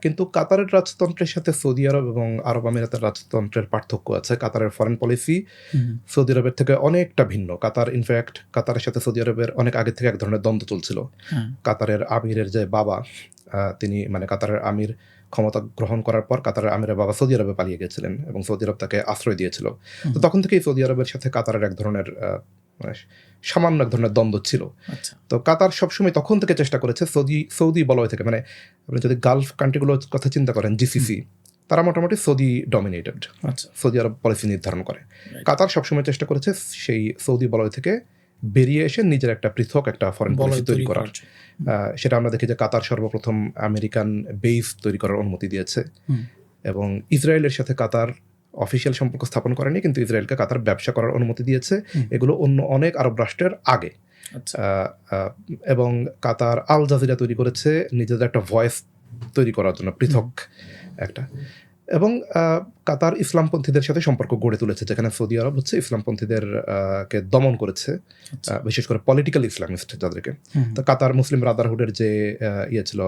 কিন্তু কাতারের রাজতন্ত্রের সাথে সৌদি আরব এবং আরব আমিরাতের রাজতন্ত্রের পার্থক্য আছে। কাতারের ফরেন পলিসি হুম, সৌদি আরবের থেকে অনেকটা ভিন্ন। কাতারের সাথে সৌদি আরবের অনেক আগে থেকে এক ধরনের দ্বন্দ্ব চলছিল। হ্যাঁ, কাতারের আমিরের যে বাবা, তিনি মানে কাতারের আমির ক্ষমতা গ্রহণ করার পর কাতারের আমিরের বাবা সৌদি আরবে পালিয়ে গেছিলেন এবং সৌদি আরব তাকে আশ্রয় দিয়েছিল। তো হুম, তখন থেকেই সৌদি আরবের সাথে কাতারের এক ধরনের মানে সামান্য এক ধরনের দ্বন্দ্ব ছিল। আচ্ছা, তো কাতার সবসময় তখন থেকে চেষ্টা করেছে সৌদি বলয় থেকে, মানে আপনি যদি গালফ কান্ট্রিগুলোর কথা চিন্তা করেন, হুম, জিসিসি, তারা মোটামুটি সৌদি ডমিনেটেড, আচ্ছা, সৌদি আরব পলিসি নির্ধারণ করে। রাইট। কাতার সবসময় চেষ্টা করেছে সেই সৌদি বলয় থেকে বেরিয়ে এসে নিজের একটা পৃথক একটা ফরেন পলিসি বলয় তৈরি করার। করার জন্য। হুম, সেটা আমরা দেখি যে কাতার সর্বপ্রথম আমেরিকান বেস তৈরি করার অনুমতি দিয়েছে হুম, এবং ইসরায়েলের সাথে কাতার অফিসিয়াল সম্পর্ক স্থাপন করেনি, কিন্তু ইসরায়েলকে কাতার ব্যবসা করার অনুমতি দিয়েছে। হুম, এগুলো অন্য অনেক আরব রাষ্ট্রের আগে। আচ্ছা, আহ, আহ, এবং কাতার আল জাজিরা তৈরি করেছে নিজেদের একটা ভয়েস তৈরি করার জন্য, হুম, পৃথক একটা। এবং কাতার ইসলামপন্থীদের সাথে সম্পর্ক গড়ে তুলেছে, যেখানে সৌদি আরব হচ্ছে ইসলামপন্থীদের কে দমন করেছে, আচ্ছা, বিশেষ করে পলিটিক্যাল ইসলামিস্ট যাদেরকে। হুম, তো কাতার মুসলিম ব্রাদারহুডের যে ইয়ে ছিল,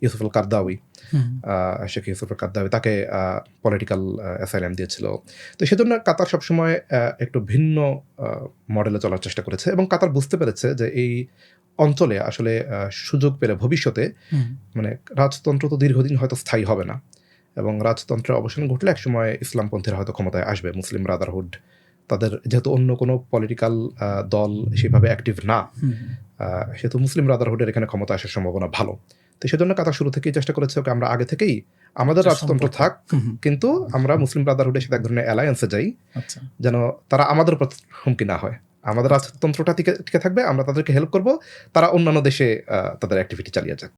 ইউসুফ আল কারদাউই, হুম, শেখ ইউসুফ আল কারদাউই, তাকে পলিটিক্যাল অ্যাসাইলাম দিয়েছিল। তো সেজন্য কাতার সবসময় একটু ভিন্ন মডেলে চলার চেষ্টা করেছে এবং কাতার বুঝতে পেরেছে যে এই অঞ্চলে আসলে সুযোগ পেলে ভবিষ্যতে, হুম, মানে রাজতন্ত্র তো দীর্ঘদিন হয়তো স্থায়ী হবে না এবং রাজতন্ত্রের অবসান ঘটলে একসময় ইসলামপন্থীরা হয়তো ক্ষমতায় আসবে। মুসলিম ব্রাদারহুড, তাদের যেহেতু অন্য কোনো পলিটিক্যাল দল সেভাবে অ্যাক্টিভ না, হুম, সেহেতু মুসলিম ব্রাদারহুডের এখানে ক্ষমতা আসার সম্ভাবনা ভালো। তো সেজন্য কাতার শুরু থেকেই চেষ্টা করেছে, ওকে আমরা আগে থেকেই আমাদের একটা রাজতন্ত্র সম্পর্ক। থাক, হুম, হুম, কিন্তু আমরা মুসলিম ব্রাদারহুডের সাথে এক ধরনের অ্যালায়েন্সে যাই, আচ্ছা, যেন তারা আমাদের উপর হুমকি না হয়। আমাদের আচ্ছা। রাজতন্ত্রটা টিকে টিকে থাকবে, আমরা তাদেরকে হেল্প করব, তারা অন্যান্য দেশে তাদের অ্যাক্টিভিটি চালিয়ে যাক।